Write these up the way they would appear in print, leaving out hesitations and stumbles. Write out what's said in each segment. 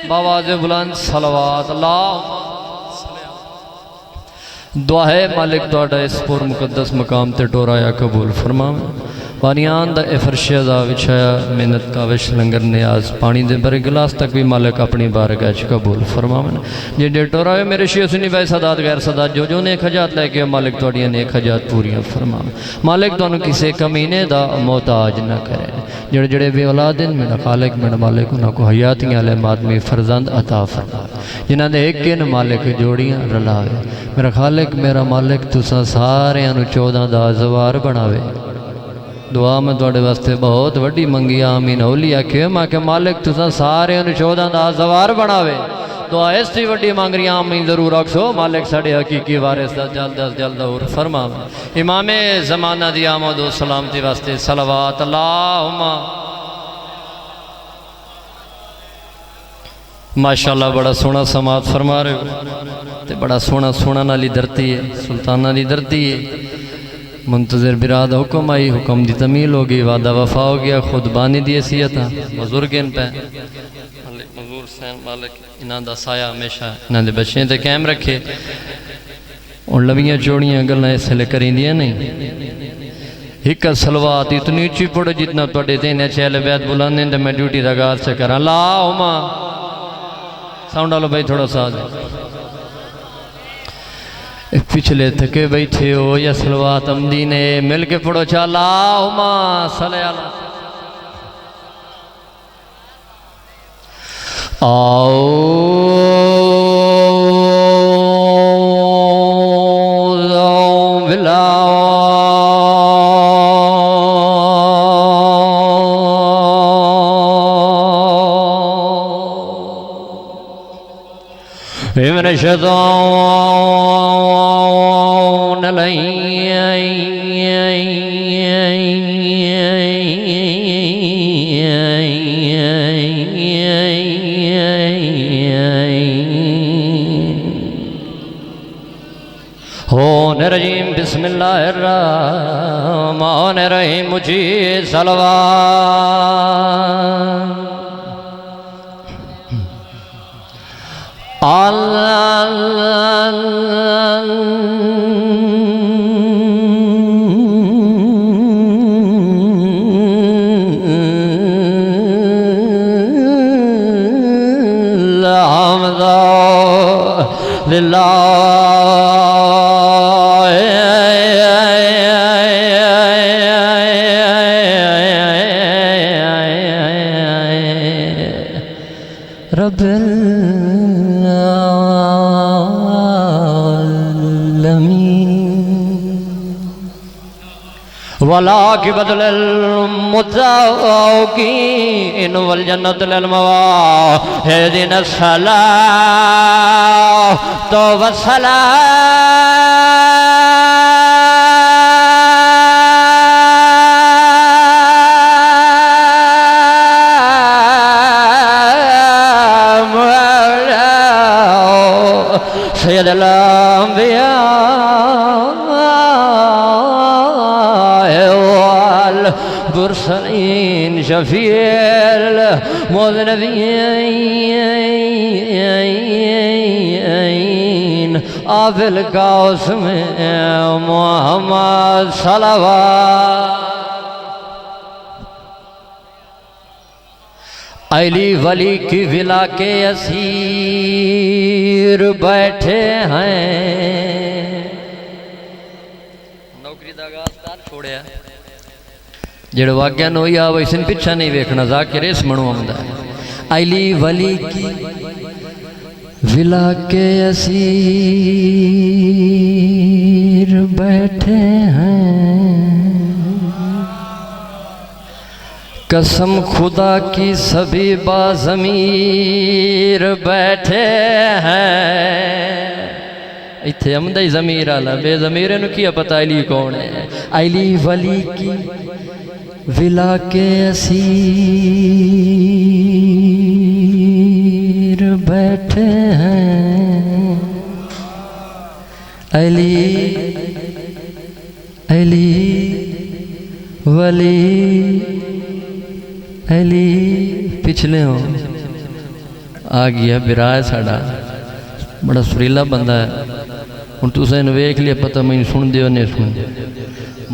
बावाज़े बुलंद सलवात अल्लाह। दुआ है मालिक तुहाडा इस पुर मुकद्दस मकाम ते टोराया कबूल फरमावे। पानियान दा ए फर्शे दा विछाया मेहनत काविश लंगर नियाज पानी दे बरे गिलास तक भी मालिक अपनी बारगाह च कबूल फरमावन। जे टोराए मेरे शेख सुनी भाई सदात गैर सदात जो नेक हजात लैके मालिक तुहाडियां नेक हजात पूरियां फरमावे। मालिक तुहानू किसी कमीने दा मोहताज न करे। जेड़े जेड़े बे औलाद हैं मेरा खालिक मेरा मालिक उन्होंने को हयातियां आले मादमी फरजंद अता फरमावे। जिन्हां दे एक इन मालिक जोड़ियां रलावे। मेरा खालिक मेरा मालिक तुसां सारियां नू 14 दा जवार बनावे। दुआ मैं तुहाडे वास्ते बहुत वड्डी मंगी आमीन होली आखे मैं के मालिक तुसां सारे 14 दा जवार बनावे। दुआ इसकी वड्डी मंग रही आमीन जरूर आखो मालिक साडे हकीकी वारिस दा जल्द अज जल्द और फरमावे। इमामे ज़माना दी आमद व सलामती वास्ते सलवात अल्लाहुम्मा। माशाअल्लाह बड़ा सोहना समात फरमा रहे हो ते बड़ा सोहना सोहना नाली धरती है सुल्ताना दी धरती है। मुंतज़िर बिराद हुक्म आई हुक्म दी तमील होगी वादा वफा हो गया खुद बानी दी हैसियत बुजुर्ग इन पे मजूर सैन मालिक इन्हां दा साया हमेशा इन्हां दे बच्चें ते कायम रखे। और लवियां चौड़ियां गल्लां इसले करींदियां नहीं। एक सलवात इतनी ऊंची पढ़ो जितना तुहाडे देने चैल बैत बुलंद ते मैं ड्यूटी दा आगाज़ से करा अल्लाहुम्मा। साउंड वालो भाई थोड़ा सा पिछले थके बैठे हो या सलवात अमदी ने मिल के पढ़ो चा अल्लाहुम्मा सल्ली अला। आओ बिला इमन रजीम बिस्मिल्लाहिर्रहमानिर्रहीम मुझे सलवा वला की बदल मुत्ताकी इन वल जन्नत लल मवा है दिन सला तो वसला सैयदुल अंबिया बुरसलीन शफील मुज़नबीन आबिल काउस में मोहम्मद सलवात। अली वली की विला के असीर बैठे हैं। नौकरी दा आगाज़ छोड़िया जेड़े वाग्या नो या वैसे पिछा नहीं वेखना जाकिर इस मनु आंदा है। अली वली की विला के असीर बैठे हैं। कसम खुदा की सभी बाज़मीर बैठे हैं। इत्थे अमदा ही ज़मीर आला बेज़मीर नू क्या पता अली कौन है। अली वली की विला के असीर बैठे हैं। अली अली वली अली पिछले हो आ गया बिरा है साड़ा, बड़ा सुरीला बंदा है। हूँ तुम वेख लिया, पता मैं सुन दो नहीं सुन दो,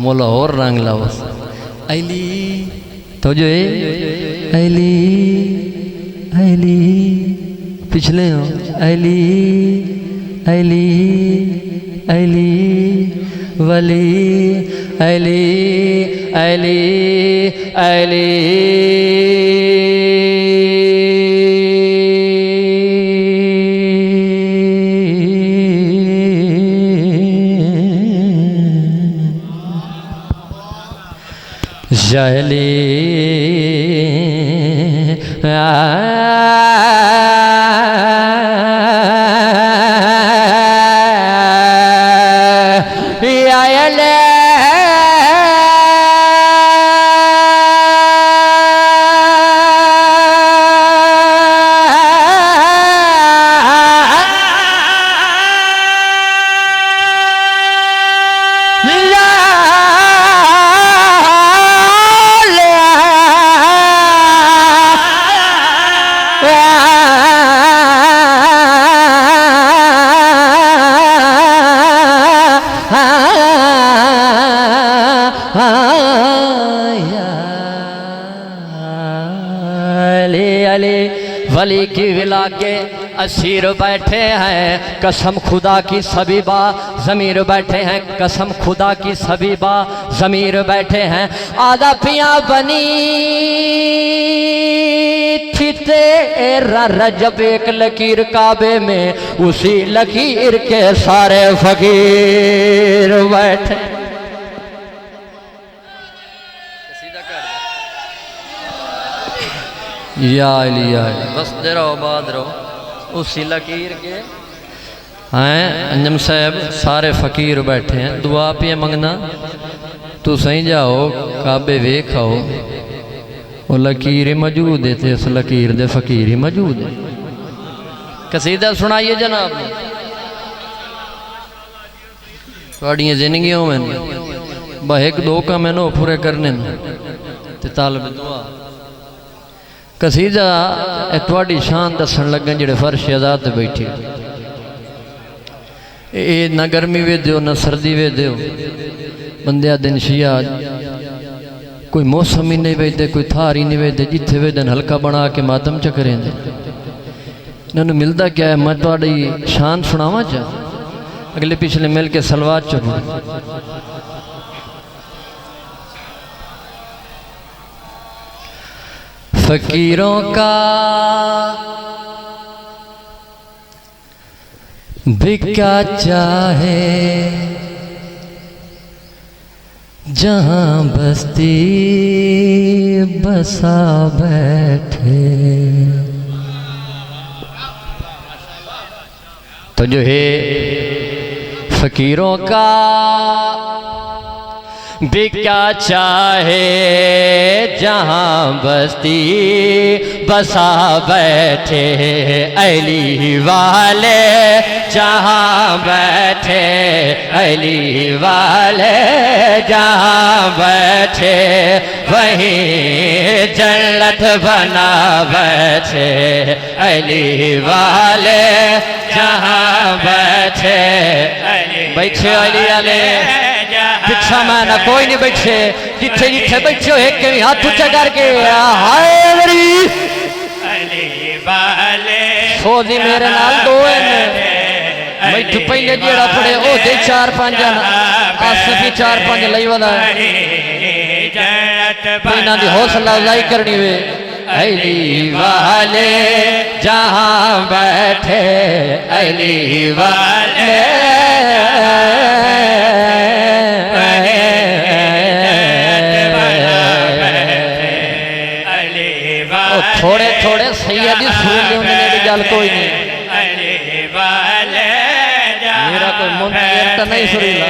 मोला और रंग ला बस। अली तो जो अली अली पिछले हो अली अली अली वली अली अली अली जली वली की विला के असीर बैठे हैं, कसम खुदा की सभी बा ज़मीर बैठे हैं, कसम खुदा की सभी बा ज़मीर बैठे हैं। आधा पिया बनी थी तेरा रजब एक लकीर काबे में, उसी लकीर के सारे फकीर बैठे। या बस दे रहो बाद रहो उसी लकीर के हैं। अंजम साहब सारे फकीर बैठे हैं, दुआ पे मंगना तू सही जाओ काबे वेख आओ, वो लकीर मौजूद है, इस लकीर दे फकीर ही मौजूद है। कसीदा सुनाइए जनाब, थोड़ियां जिंदगियों में बस एक दो काम है नो पूरे करने ते तालब दुआ। कसीदा थोड़ी शान दसन लगन जेड़े फर्श आजाद बैठे, ये न गर्मी वे दो न सर्दी वे दो, बंदिया दिन शिया कोई मौसम ही नहीं वेदे, कोई थार ही नहीं वेदे, जिथे वेदन हल्का बना के मातम च करें। इन्होंने मिलता क्या है, मैं थोड़ी शान सुनावा चा, अगले पिछले मिल के सलवार च फकीरों का बिका चाहे जहां बस्ती बसा बैठे, तो जो है फकीरों का बिका चाहे जहां बस्ती बसा बैठे, अली वाले जहां बैठे, अली वाले जहां बैठे, वहीं जन्नत बना बैठे, अली वाले जहां बैठे। बैठे अली वाले पिछा मैं ना कोई नहीं बैठे, जिथे जिथे बैठे हो एक भी हाथ ऊंचा करके हाय अली वाले सोदी मेरे नाल दो बैठ पहले जेड़ा पड़े ओ दे 4-5 आसफी 4-5 लई वाला इन्हां दी हौसला अफजाई करनी वे। अली वाले जहां बैठे, अली वाले थोड़े थोड़े सैयदी सुरीले उन्हें भी गल कोई नहीं, मेरा कोई मुंतजर तो नहीं सुरीला।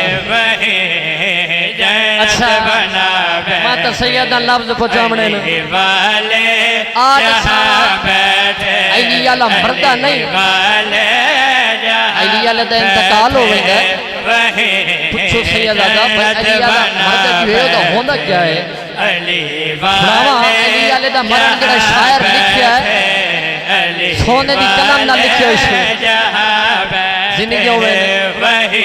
अच्छा मैं तो सैयदा लफ्ज पहुंचाने अली वाला मरदा नहीं, अली वाले का इंतकाल हो गया, पूछो सैयदा का अली वाला मरदा जो है तो होंदा क्या है। अली वाले दा मरण जड़ा शायर लिखिया है, सोने दी कलम ना लिखियो इश्क जिंदगी होवे वही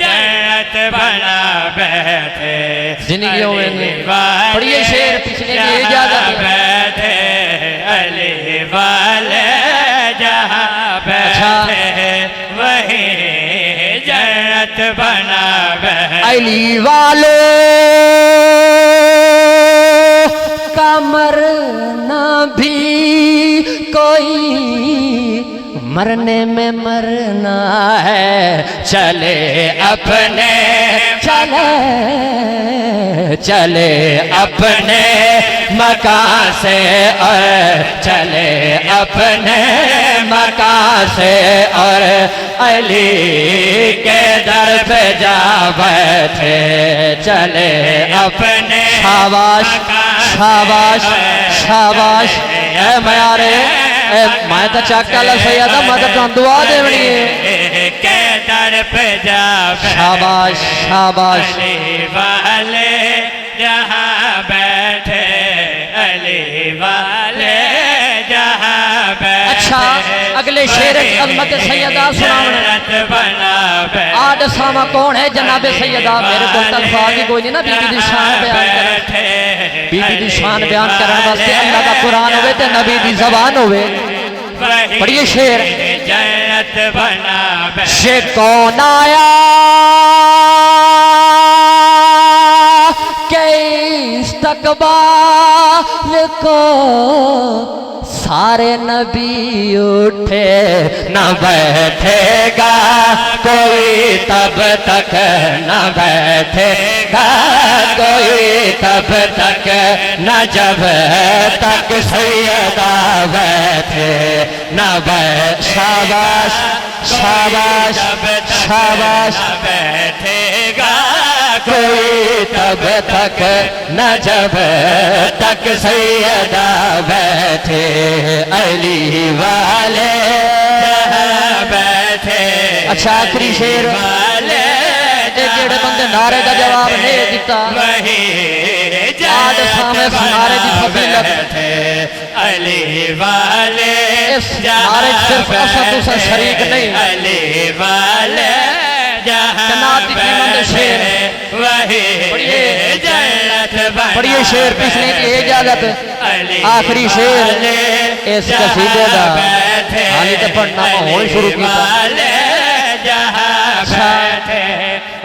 जन्नत बना बैठे जिंदगी होवे पढ़िए शेर पिछले की इजाजत बैठे अली वाले जहाँ बैठे वही जन्नत बना बैठे अली वाले का मरना भी कोई मरने में मरना है चले अपने चले अपने मकान से और चले अपने मकान से और अली के दर पे जा बैठे चले अपने शाबाश शाबाश शाबाश ऐ मयारे मैं तो चक्का सैयद मैं तो दुआ देवनी है के दर पे जा शाबाश शाबाश अली वाले जहाँ बैठे अली वाले जहाँ बैठे अच्छा अगले शेर अजमत सैयदा सुनावने आद सामा कौन है जनाबे सैयदा मेरे को अल्फाज ही कोई नहीं ना बीबी दी शान बयान कर बीबी दी शान बयान करने वास्ते अल्लाह का कुरान होवे ते नबी दी ज़बान होवे पढ़िए शेर जन्नत बना से कौन आया के इस्तकबाल को सारे नबी उठे न बैठेगा कोई तब तक न बैठेगा कोई तब तक न जब तक सैयदा बैठे न शाबाश शाबाश शाबाश बैठेगा कोई तब तक न जब तक सैयदा बैठे अली वाले बैठे अच्छा आखिरी शेर वाले जेड़े बंदे नारे का जवाब नहीं दिता वही आज सामने नारे की फजीलत अली वाले इस नारे सिर्फ असद दूसरा शरीक नहीं अली वाले शेर वही जन्नत पढ़िए शेर पिछले की इजाजत आखिरी शेर इस कसीदे का हाली तो पढ़ना होने शुरू किया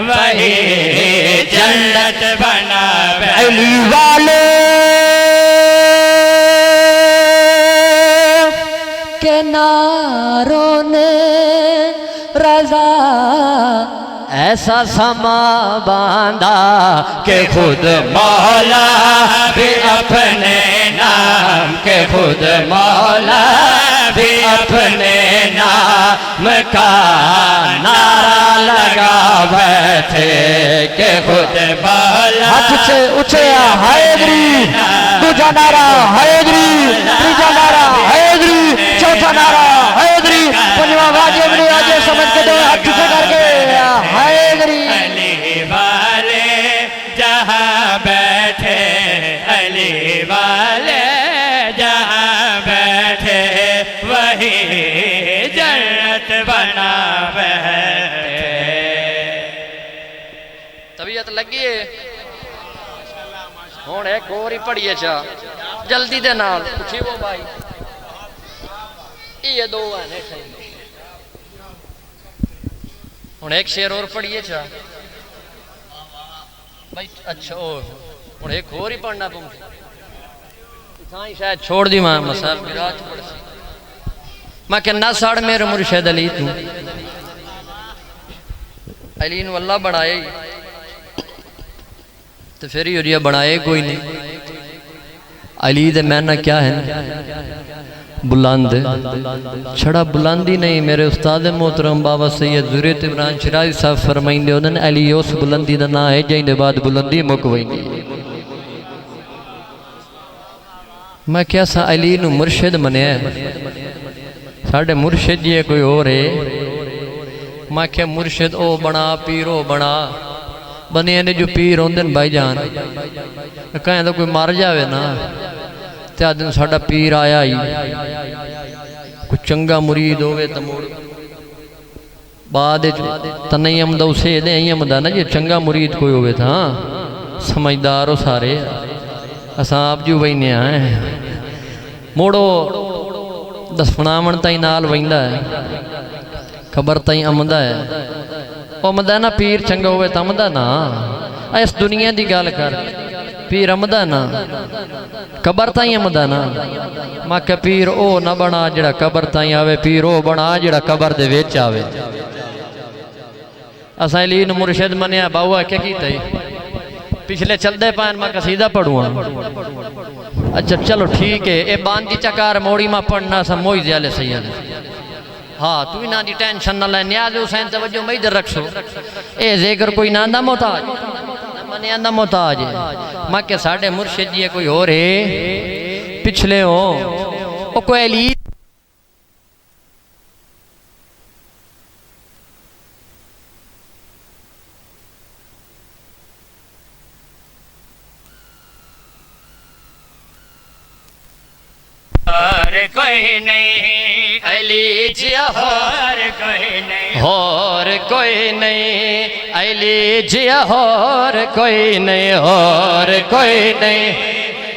वही जन्नत बना अली वाले के नारों ने रजा ऐसा समा बांधा कि खुद मौला भी अपने नाम के खुद मौला भी अपने नाम का नारा लगा बैठे के खुद मौला हाथ से ऊंचे हैदरी दूजा नारा हैदरी तीजा नारा हैदरी चौथा नारा हैदरी पंजवा वाजिब ने आज समझ के दो हाथ से करके हैदरी अली वाले जहाँ बैठे अली वाले जहाँ बैठे वही जन्नत बना बैठे तबीयत लगी है हुण एक और ही पढ़िए चा जल्दी दे नाल पूछी वो भाई ये दो है हुण एक शेर और पढ़िए चा भाई अच्छा ओ हुण एक और ही पढ़ना पऊंगा शायद छोड़ दी मां मसाल विराज पड़सी मैं कहना साड़ मेरे मुर्शिद अली तू अली नू अल्लाह बनाए तो फिर यूरिया बनाए कोई नहीं अली दे मैना क्या है बुलंद छड़ा बुलंदी नहीं मेरे उस्ताद मोहतरम बाबा सैयद जुरेत इमरान शिराजी साहब फरमाइंदे उन्होंने अली उस बुलंदी का ना है जिंदे बाद बुलंदी मुक वही मैं क्या सा अली नू मुर्शिद मनिया साढ़े मुर्शिद जी कोई और है मैं क्या मुर्शिद ओ बना पीर ओ बना बने ने जो पीर होंदे भाई जान कहें तो कोई मर जावे ना ते दिन साडा पीर आया ही कोई चंगा मुरीद होवे तो मुड़ बाद तो नहीं आमदा उसे नहीं आमदा ना, जे चंगा मुरीद कोई होवे तो हाँ समझदार हो सारे, असा आप जी बहने आए मोड़ो दफनावन ताई नाल वहिंदा है, खबर ताई आमदा है, आमदा ना पीर चंगा होवे तो आमदा ना, इस दुनिया की गल कर, पीर आमदा ना, कबर ताई आमदा ना। मैं क्या पीर ओ ना बना जिहड़ा कबर ताई आवे, पीर ओ बना जिहड़ा कबर दे विच आवे। असां अली नूं मुर्शिद मनिया, बाबा क्या कीता पिछले चलते पान मैं कसीदा पढ़ूँ। अच्छा चलो ठीक है, ये बांदी चकार मोड़ी में पढ़ना सा मोई दयाले सैयद। हाँ तू ना दी टेंशन ना ले, न्याज हुसैन तवज्जो मैं इधर रखसो, ए जिक्र कोई ना ना मोहताज मने आंदा मोहताज है। मैं के साडे मुर्शिद जी कोई और है पिछले हो ओ कोई अली और कोई नहीं अली जिया और कोई नहीं और कोई नहीं अली जिया और कोई नहीं और कोई नहीं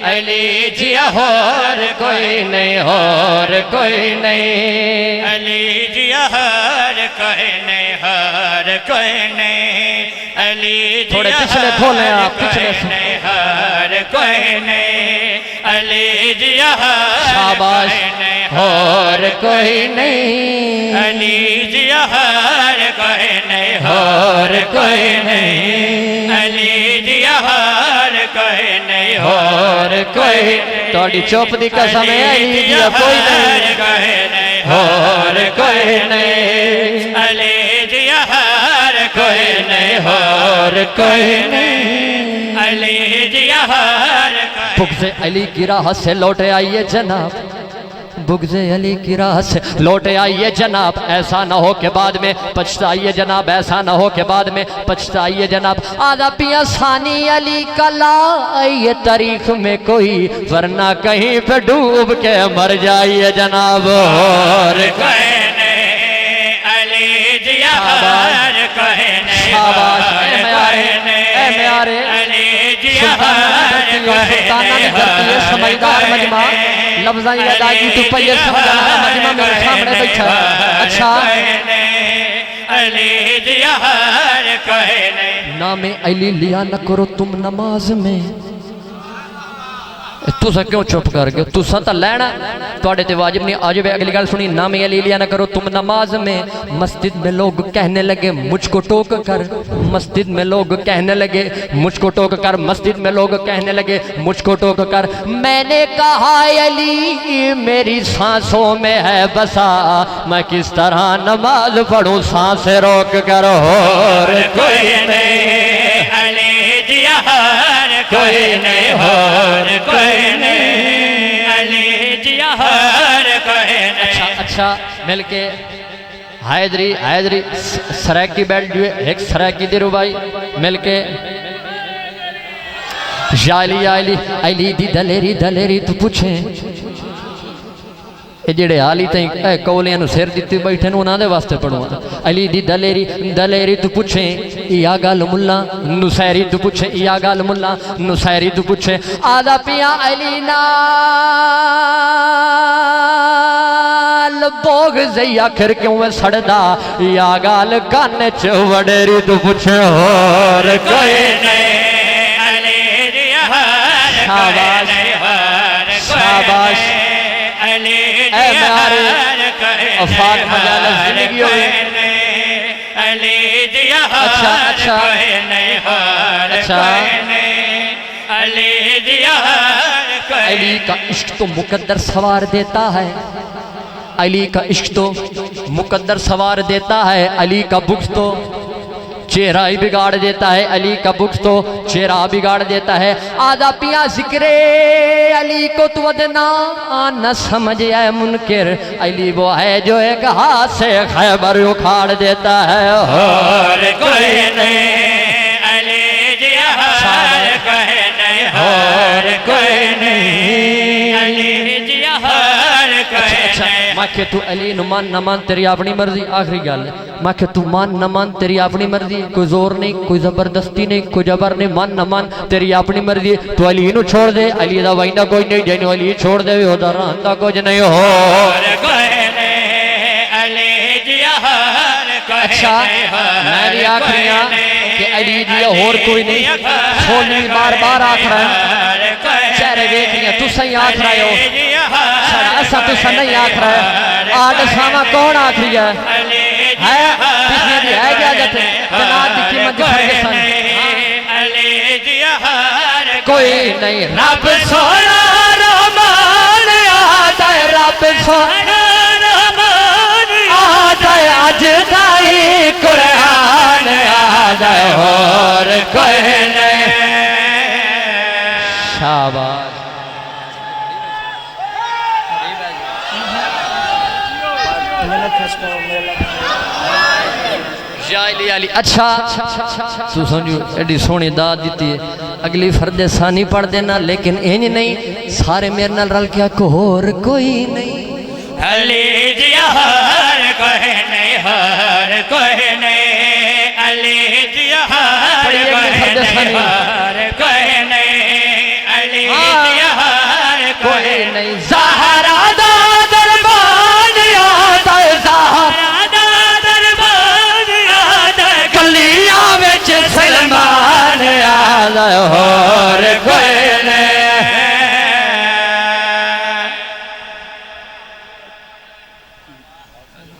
अली जिया और कोई नहीं और कोई नहीं अली जिया हर कोई नहीं हर कोई नहीं अली थोड़े जिया पिछले खोले आप, हर पिछले कोई नहीं हर कोई नहीं अली जिया हर शाबाश कोई नहीं और कोई नहीं अली जिया हर कोई नहीं और कोई नहीं अली जिया हर कोई नहीं और कोई थोड़ी चुप दी कसम है अली जिया कोई नहीं और कोई नहीं अली जिया हर कोई नहीं और कोई नहीं अली जिया हर बुग़्ज़े अली की राह से लौटे आइए जनाब, बुग़्ज़े अली की राह से लौटे आइए जनाब, ऐसा ना हो के बाद में पछताइए जनाब, ऐसा ना हो के बाद में पछताइए जनाब। आधा पिया सानी अली का लाइए तारीख में कोई, वरना कहीं पे डूब के मर जाइए जनाब। और कोई नहीं अली जिया हर कोई नहीं शाबाश ए मेरे अली जिया समझदार मजमा लफ्ज़ां की अदायगी तो पहले समझाना मजमा मेरे सामने बैठा। अच्छा अली जिया हर कोई नहीं नामे अली लिया न करो तुम नमाज में, तुसा क्यों चुप कर गए, तुसा तो लैना थोड़े ते वाजिब नहीं। आज भी अगली गल सुनी, नामे अली लिया न करो तुम नमाज में। मस्जिद में लोग कहने लगे मुझको टोक कर, मस्जिद में लोग कहने लगे मुझको टोक कर, मस्जिद में लोग कहने लगे मुझको टोक कर। मैंने कहा अली मेरी सांसों में है बसा, मैं किस तरह नमाज पढ़ूं सांसें रोक कर। और कोई नहीं अली जिया हर कोई नहीं और कोई नहीं अली जिया हर कोई नहीं। अच्छा मिलके हैदरी हैदरी सराकी बैठ जो एक सराकी दे रो भाई मिलके याली याली अली दी दलेरी दलेरी तू पूछे ये जेड़े हाली तई कौलियां सिर दिते बैठे उन्होंने वास्ते पढ़ो। अली दी दलेरी दलेरी तू पूछे या गल मुल्ला नुसैरी तू पूछे या गल मुल्ला नुसैरी तू पूछे। आदा पिया अली नाल बोग जई आखिर क्यों सड़दा, या गल कान च वडेरी तू पूछे। और कोई नहीं अली जिया हर शाबाश शाबाश अफाक मजाल जिंदगी हो। अच्छा अच्छा अच्छा अली का इश्क तो मुकद्दर सवार देता है, अली का इश्क तो मुकद्दर सवार देता है, अली का बुग़्ज़ तो चेहरा ही बिगाड़ देता है, अली का बुग़्ज़ तो चेहरा बिगाड़ देता है। आधा पिया जिक्रे अली को तू वदना न समझ आए मुनकिर, अली वो है जो एक हाथ से खैबर उखाड़ देता है। और कोई नहीं अली जिया हर कोई नहीं और कोई नहीं अली जिया हर कोई नहीं। मैं के तू अली नु मान न मान तेरी अपनी मर्जी। आखिरी गल मैं के तू मान न मान तेरी अपनी मर्जी, कोई जोर नहीं, कोई जबरदस्ती नहीं, कोई जबर नहीं, मान न मान तेरी अपनी मर्जी। तू अली नु छोड़ दे, अली दा वाइंदा कोई नहीं, जेनु अली छोड़ दे ओदा रहंदा कुछ नहीं हो कोई नहीं अली जिया हर कोई। अच्छा मैं भी आख रहा कि अली जी और कोई नहीं। सोनी बार बार आख रहा है, चेहरे देख लिया तू सही आख रहे हो, ऐसा तू नहीं आख रहा है। आठ सामा कौन आख रही है पिछले भी है इजाजत जनाब की कीमत फर्गसन कोई नहीं। रब सोना रहमान आता है, रब सोना रहमान आता है, अज दाई कुरान आता है और कोई नहीं। शाबाश अच्छा तू समझो एडी सोहनी दात दी है। अगली फर्दे सानी पढ़ देना, लेकिन इंज नहीं सारे मेरे नाल रल के आखो होर कोई नहीं। अली जिया हर कोई नहीं, हर कोई नहीं अली जिया हर कोई नहीं, हर कोई नहीं अली जिया हर कोई नहीं। ज़हरा दा दरबार आता है, ज़हरा दा दरबार आता है, कलियां विच सलमान आता है होर कोई नहीं।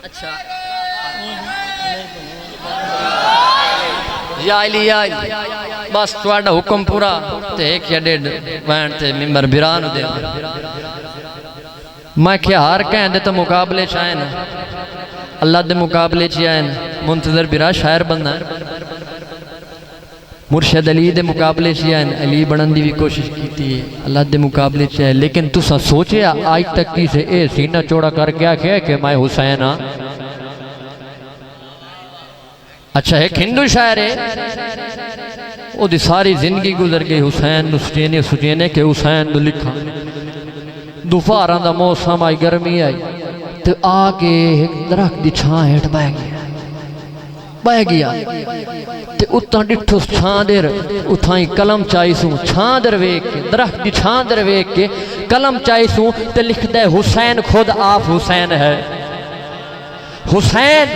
अच्छा या बस तुहाडा हुक्म पूरा ते एक या डेढ़ वैन ते मिंबर बिरान दे। मैं क्या हार कहते तो मुकाबले च आए न, अल्लाह के मुकाबले च आए न। मुंतजर बिरा शायर बनना है, मुर्शद अली के मुकाबले च आए न, अली बनने की भी कोशिश की है, अल्लाह के मुकाबले च है। लेकिन तुसा सोचा आज तक की से ए सीना चौड़ा करके आख्या कि मैं हुसैन हाँ। अच्छा एक हिंदू शायर है, ओदी सारी जिंदगी गुजर गई हुसैन सुचेने सुचेने के हुसैन नु लिखा। दोपहर का मौसम आई, गर्मी आई तो आके एक दरख्त की छां हेठ बह गया ते उतना डिठो छां देर उथाई कलम चाई सू छां दर वेख के, दरख्त की छां दर वेख के कलम चाई सू ते लिखदा है हुसैन खुद आप हुसैन है, हुसैन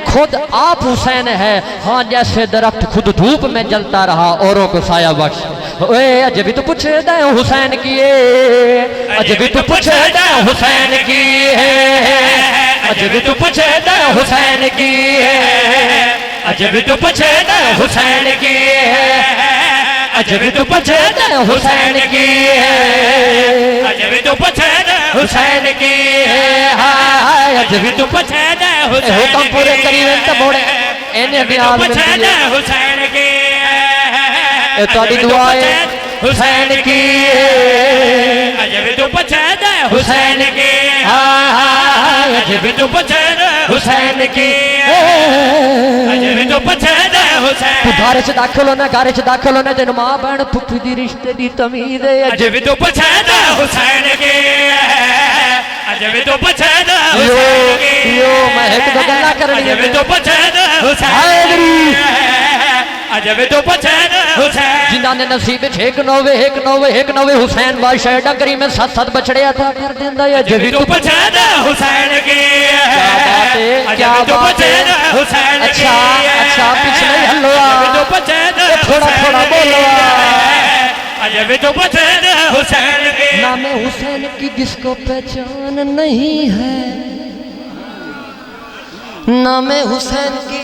खुद आप हुसैन है। हाँ जैसे दरख्त खुद धूप में जलता रहा औरों को साया बख्श। ओए अज भी तो पूछे दे हुसैन की है, अज भी तो पूछे दे हुसैन की है, अज भी तो पूछे दे हुसैन की है, अज भी तो पूछे दे हुसैन की है, अज भी तो पूछे दे हुसैन की है, अज भी तो पूछे दे हुसैन की है, हाय अज भी तो पूछे दे हुकम पूरे करीब तो मोड़े इन्हें भी आल मिलती है हुसैन की ये ताड़ी दुआ है हुसैन की अज भी तो पूछे दे हुसैन की, हाय अज भी तो पूछे दे हुसैन की। अज भी तो पूछे दे हुसैन। तू घर च दाखिल होना, घर च दाखिल होना, तेन मां बहन फुफी दी रिश्ते दी तमीज है। अज भी तो पूछे दे हुसैन की, अज भी तो पूछे दे हुसैन की। यो मैं एक दो गल्ला करनी है, अज भी तो पूछे दे हुसैन की, अज भी तो पूछे दे हुसैन। जिन्हां ने नसीब एक नौवे हुसैन बादशाह डगरी में 7-7 बछड़े अता कर देंदा है। अज भी तो पूछे दे हुसैन की, क्या बात है हुसैन की। अच्छा अच्छा पिछले हलवा तो पूछे दे थोड़ा थोड़ा बोलो। अज भी तो पूछे दे हुसैन की। नाम हुसैन की जिसको पहचान नहीं है, नाम हुसैन की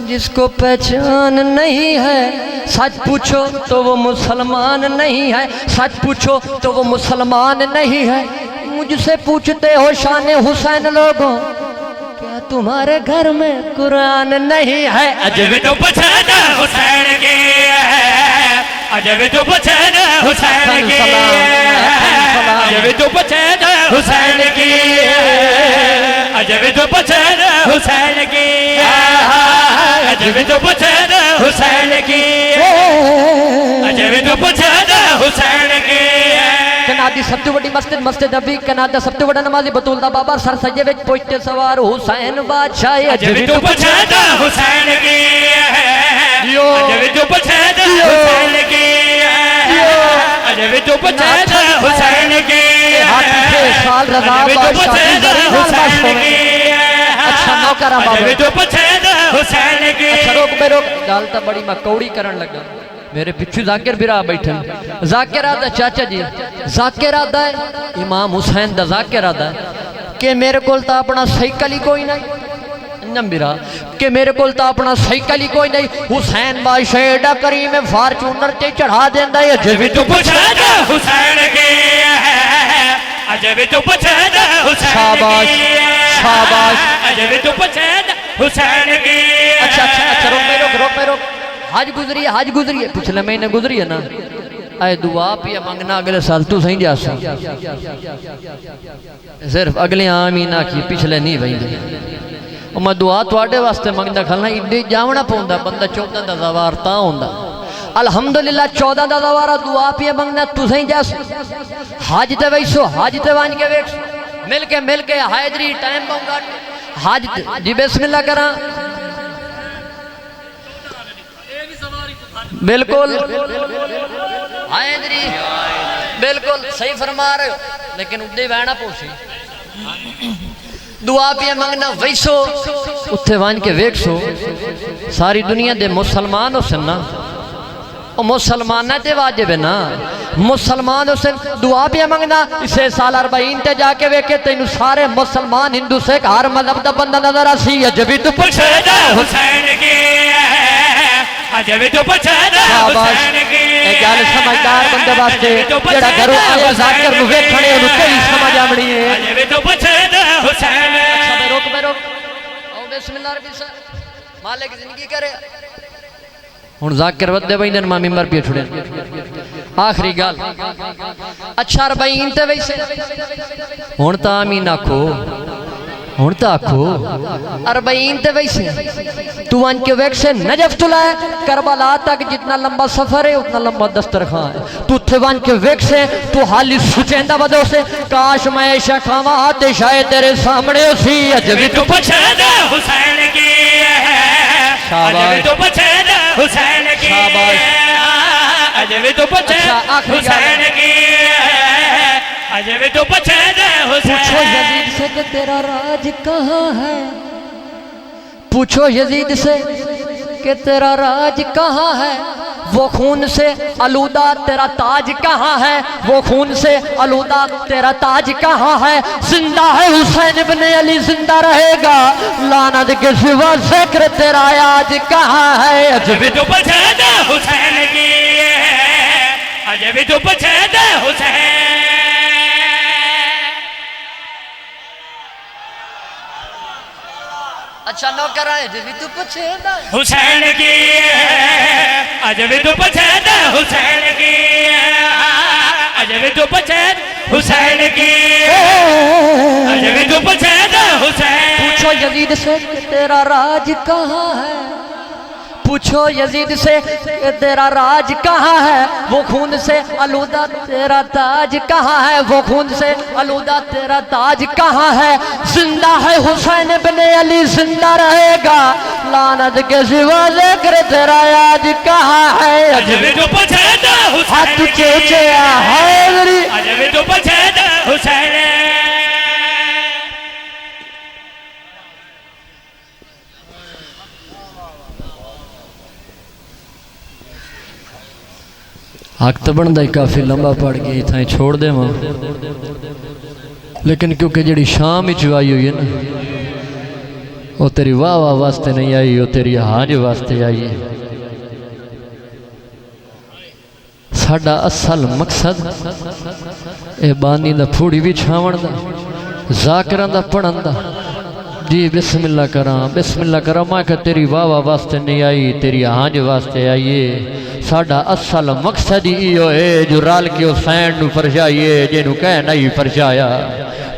जिसको पहचान नहीं है, सच पूछो तो वो मुसलमान नहीं है, सच पूछो तो वो मुसलमान नहीं है। मुझसे पूछते हो शान हुसैन लोगों, क्या तुम्हारे घर में कुरान नहीं है? अज भी तो पूछे दे हुसैन की, अज भी तो पूछे दे हुसैन की, अज भी तो पूछे दे हुसैन की, अज भी तो पूछे दे हुसैन की, अज भी तो पूछे दे हुसैन की, अज भी तो पूछे दे हुसैन की। जनादी सब तो बड़ी मस्जिद मस्जिद नबी कनादा सब तो बड़ा नमाजी बतूल दा बाबा सर सजे विच पहुंचते सवार हुसैन बादशाह अज भी तो पछाद हुसैन की अज भी तो पछाद हुसैन की अज भी तो पछाद हुसैन की साल रजा हुसैन की अच्छा नौकर अज भी तो पछाद हुसैन की अच्छा रोक बे रोक गल तो बड़ी मैं कौड़ी करन लगा मेरे पिछू जाकिर बिरा बैठे जाकिर आदा चाचा जी जाकिर आदा है इमाम हुसैन दा जाकिर आदा है कि मेरे को अपना साइकिल ही कोई नहीं बिरा कि मेरे को अपना साइकिल ही कोई नहीं हुसैन बादशाह एडा करीम फार्चूनर ते चढ़ा देंदा है अज भी तो पछाद हुसैन की अज भी तो पछाद हुसैन शाबाश शाबाश अज भी तो पछाद हुसैन की अच्छा अच्छा अच्छा रोक रोक हज गुजरी है पिछले महीने गुजरी है ना आए दुआ पिया मंगना अगले साल तू सही जा सिर्फ अगले आम ही ना की पिछले नहीं बही मैं दुआ थोड़े वास्ते मंगदा खलना इड्डे जावना पौंदा बंदा 14 दा दवार ता होंदा अल्हम्दुलिल्लाह 14 दा दवारा दुआ पिया मंगना तू सही जा हज ते वैसो हज ते वन के वेख मिल के हाजरी टाइम पाऊंगा हज जी बिस्मिल्लाह करा बिल्कुल हाजरी बिल्कुल सही फरमा रहे हो लेकिन उदे बहना पोसी दुआ पिया मंगना वैसो उत्थे वन के वेखसो सारी दुनिया दे मुसलमान हो सन्ना मुसलमान ते वाजिब है ना मुसलमान हुसैन दुआ पिया मंगना इसे साल 40 ते जाके वेखे तेन सारे मुसलमान हिंदू सिख हर मजहब का बंदा नजर आसी अज भी तू पछाद हुसैन की अज भी तो पछाद हुसैन की गल समझदार बंदे वास्ते जेड़ा घरों आया जाकर नु वेखणे नु कई समझ आमणी है अज भी तो पछाद हुसैन रोक ओ बिस्मिल्लाह रब्बी सा मालिक जिंदगी करे हुन जाकिर वदे बैठन मां मिंबर पे छुड़े आखिरी गल अच्छा 40 ते वैसे हुन ता आमीन आखो हुन ता आखो 40 ते वैसे तू वन के वेख से नजफ तुला करबला तक जितना लंबा सफर है उतना लंबा दस्तरखान है तू थे वन के वेख से तू हाली सुचेंदा बदो से काश मैं ऐशा खावा ते शायद तेरे सामने उसी अज भी तो पछाद हुसैन की अज भी तो पछाद हुसैन की अज भी तो पछाद हुसैन की अज भी तो पछाद हुसैन पूछो यजीद से कि तेरा राज कहाँ है पूछो यजीद से कि तेरा राज कहाँ है वो खून से आलूदा तेरा ताज कहाँ है वो खून से आलूदा तेरा ताज कहाँ है जिंदा है हुसैन इब्ने अली जिंदा रहेगा लानत के सिवा जिक्र तेरा आज कहाँ है अज भी तो पछाद हुसैन की अज भी तो पछाद हुसैन अच्छा नौकर आए जी भी तू पछेदा हुसैन की अज भी तो पछाद हुसैन की अज भी तो पछाद हुसैन की अज भी तो पछाद हुसैन पूछो यजीद से कि तेरा राज कहाँ है पूछो यजीद से कि तेरा राज कहाँ है वो खून से आलूदा तेरा ताज कहाँ है वो खून से आलूदा तेरा ताज कहाँ है जिंदा है हुसैन इब्ने अली जिंदा रहेगा लानत के सिवा जिक्र तेरा आज कहाँ है अज भी तो पछाद हुसैन हाथ चेचे हाजरी अज भी तो पछाद हुसैन हक तो बनता ही काफ़ी लंबा पड़ गया इतना छोड़ दे लेकिन क्योंकि जी शाम आई हुई है ना वो तेरी वाह वाह वास्ते नहीं आई वो तेरी हाज वास्ते आई है साडा असल मकसद ए बानी दा फूड़ी भी छावन दा जाकरां दा पढ़न दा जी बिस्मिल्लाह करा मैं क्या तेरी वाह वाह वास्ते नहीं आई तेरी हाज वास्ते आइए साडा असल मकसद ही इहो है जो रल के हुसैन नूं फरजाइए जिन्हों कह नहीं फरजाया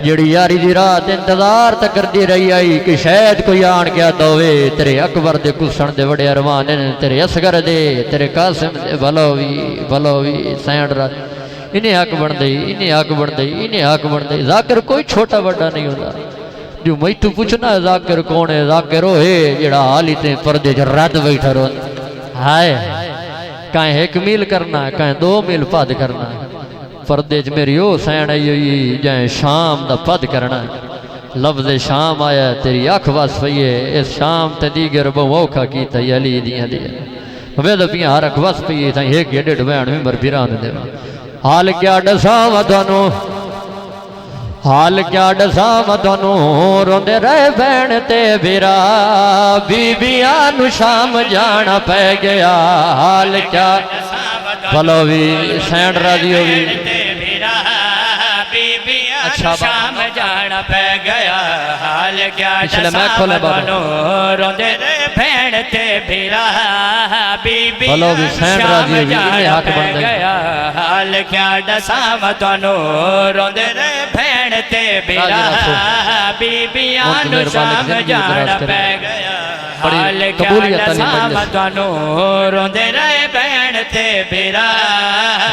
जिहड़ी यारी दी रात इंतजार तक करती रही आई कि शायद कोई आन गया दोवे तेरे अकबर दे कुसण दे बड़े अरमान ने तेरे असगर दे तेरे कासिम दे भलो भी सैंड रात इन्हें हक बन दई, इन्हें हक बन दई, इन्हें हक बन दई। जाकिर कोई छोटा बड़ा नहीं होता। जो मैं तू पूछना है जाकिर कौन है, जाकिर वो है जेड़ा हाल ही ते पर्दे च रात बैठा रो। हाय कहीं 1 मील करना है, कहीं 2 मील पद करना है। पर्दे च मेरी ओ सैन आई हुई जाए शाम दा पद करना है। लफ्ज़ शाम आया तेरी अख बस पई है, इस शाम ते दीगर बहु औखा कीता अली दियां दियां वे तो पिया हर अख बस पई है। ताई एक डेढ़ बहन में मर बिरान दे हाल क्या दसावा थानू, हाल क्या दसावा थानू रोंदे रहे बहन ते बिरा बीबियां नु शाम जाना पै गया। हाल क्या भलो भी सैंड राजी हो भी अच्छा शाम जाना पै गया। हाल क्या पिछले मैं खोले बाबा रोंदे रे भैन ते बिरा बीबी भलो भी सैंड राजी हो भी इन्हें हक बन गया। हाल क्या दसाव थानू रोंदे रे भैन ते बिरा बीबियां नु शाम जाना पै गया। हाल क्या दसाव थानू रोंदे रे भैन ते बिरा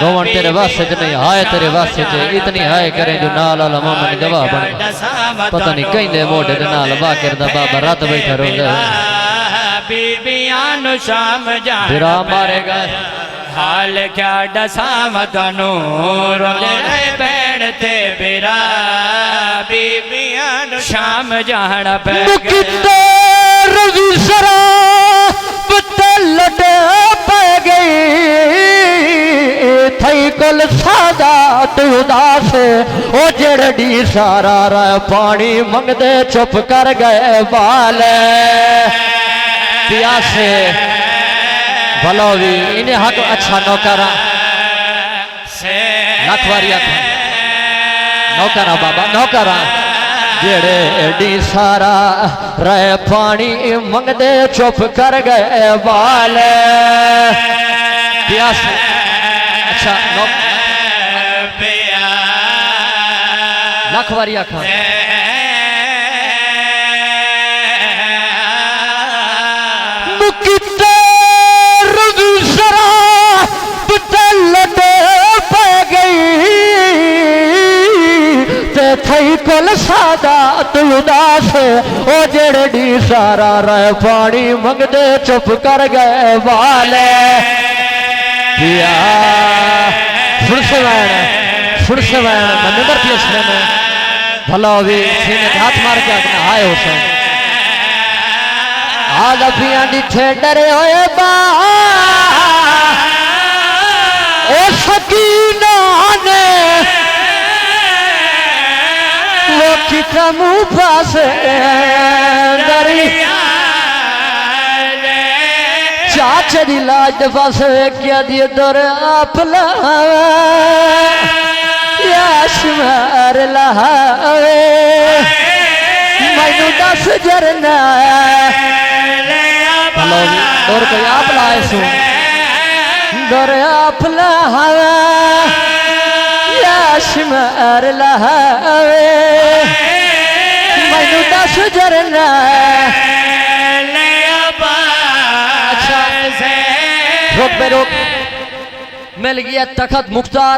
रोवन तेरे वास्ते च नहीं हाय तेरे वास्ते च इतनी हाय करें जो नाल वाला मोमन गवाह बन। पता नहीं कहीं मोटे दे नाल बाकिर दा बाबा रात बैठा रोंदा बीबियां नु शाम जाना बिरा मारेगा। हाल क्या दसाव थानू रोंदे रे भैन ते बिरा बीबियां नु शाम जाना पै गया। रवि सरा लटे पै गई थई कुल सादा तू उदास ओ जड़ी सारा रा पानी मंगदे चुप कर गए बाल प्यासे। भलो भी इन्हें हक अच्छा नौकरा लखवारी नौकरा बाबा नौकरा जेड़े एडी सारा रहे पानी मंगदे चुप कर गए बाल प्यास। अच्छा लखवारी आखा थई कुल सादा तू उदास ओ जड़ी सारा रह पानी मंगदे चुप कर गए वाले पिया सुरसवैन नंबर पिछले में भला भी सीने हाथ मार के अपना हाय हुसैन आज पिया डिठे डरे होए बा ओ सकीना ने मुँह पास चाचे दी लाज पास क्या दिए दौर आप लाशमार लहावे मैनू दस जरना दौर कोई आप लाए सू दौर आप लहावा लाशमार लहावे मैनू दस जरना। अच्छा रोक बे रोक मिल गया तखत मुख्तार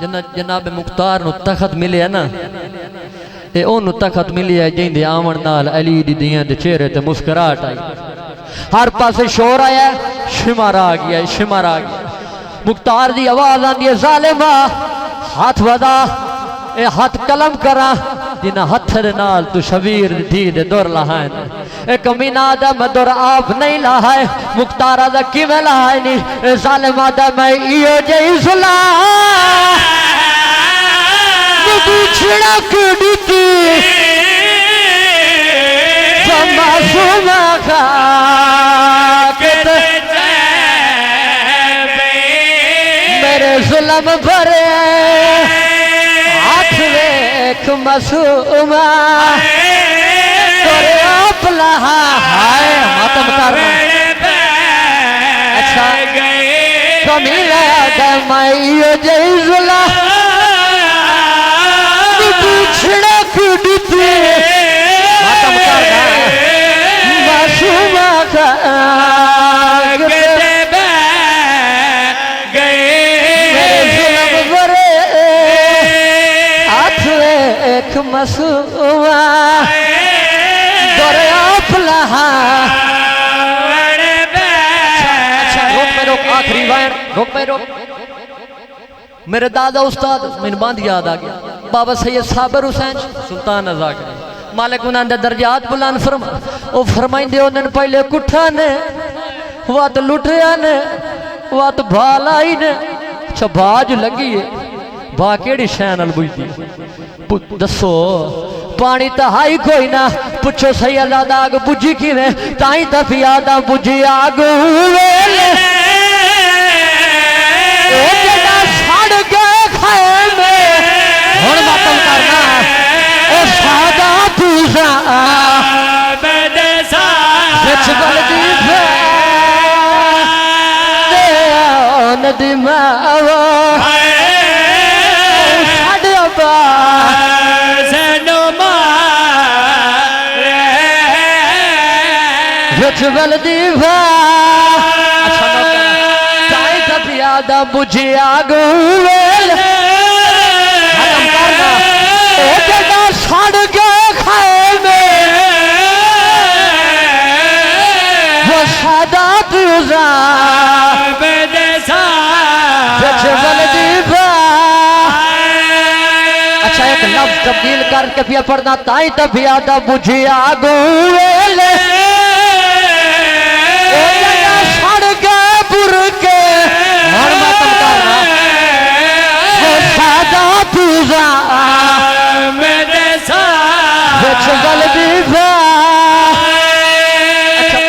जनाब मुख्तार नु तखत मिले ना ते ओनू तखत मिले जिंदे आवन नाल अली दी दियां दे चेहरे ते मुस्कुराहट आई। हर पासे शोर आया शिमर आ गया शिमर आ गया। मुख्तार दी आवाज आंदी है जालिमा हाथ वदा ए हाथ कलम करा जिन्हें हथ दे नाल तू शबीर धी दे दुर लहाए ए कमीना दा मैं दुर आप नहीं लहाए मुख्तारा दा किवें लहाए नी जालिमा दा मैं इयो जई सुला छिड़क दी मासूमा खा मेरे जुल्म भरे हाथ वेख मासूमा तोरे आप लहा हाय मातम करना। अच्छा कमीला दमाइयो जय जुला छिड़क दी मातम करना मासूमा का देख मसूआ दरिया फलहा। अच्छा रोक आखिरी वायर रोक। मेरे दादा उस्ताद मैंने बांध याद आ गया बाबा सैयद साबिर हुसैन सुल्तान अज़ाकर मालिक उन्होंने दर्जात बुलंद फरमा। वो फरमाइंदे उन्होंने पहले कुठा ने वत लुटिया ने वत भालाई ने। अच्छा बाज लगी है भा केड़ी शै नाल बुझदी दसो पानी तो हाई कोई ना पुछो सैयद आग बुझी किवें ताई तो पियादा बुझी आग वेले सड़ के खाए में हुण मातम करना ओ सादा पूजा बिच बलदी नदी मावा बलदी पियादा बुझी आग सड़ के खाए में वो सादा पूजा बलदी। अच्छा एक लफ्ज तब्दील करके पिया पढ़ना ताई तो पियादा बुझी आग पूजा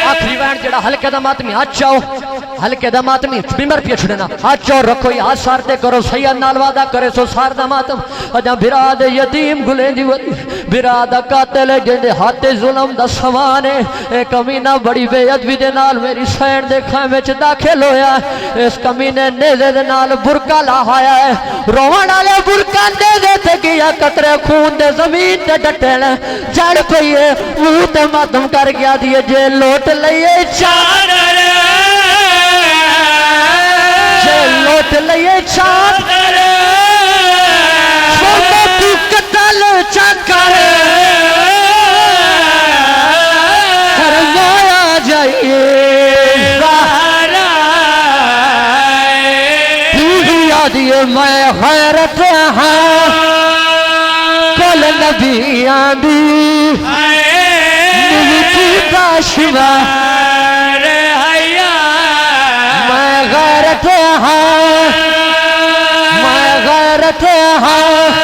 आखिरी वैन जड़ा हल्के दा मातमी हाथ चाओ हल्के दा मातमी बिमर पिया छुड़ना हाथ चाओ रखो हाथ सारते करो सैयद नाल वादा करे सो सार दा मातम अजा बिराद यतीम गुले दी बिराद कातिल जिंदे हाथे जुल्म दा समान है। ए कमीना बड़ी बेअदबी दे नाल मेरी सैन दे खां विच दाखिल होया। इस कमीने नेज़े दे नाल बुरका लाया है रोवण वाले बुरका नेज़े ते गया कतरे खून दे जमीन ते डटण जड़ पई है मुंह ते मातम कर गया दिए जे लोट लइए चादर जे लोट लइए चादर छोटे तू कतल चकर करवाया जाइए दिए मैं गैरत हाँ कल नबियां दी शिवा मैं गैरत हाँ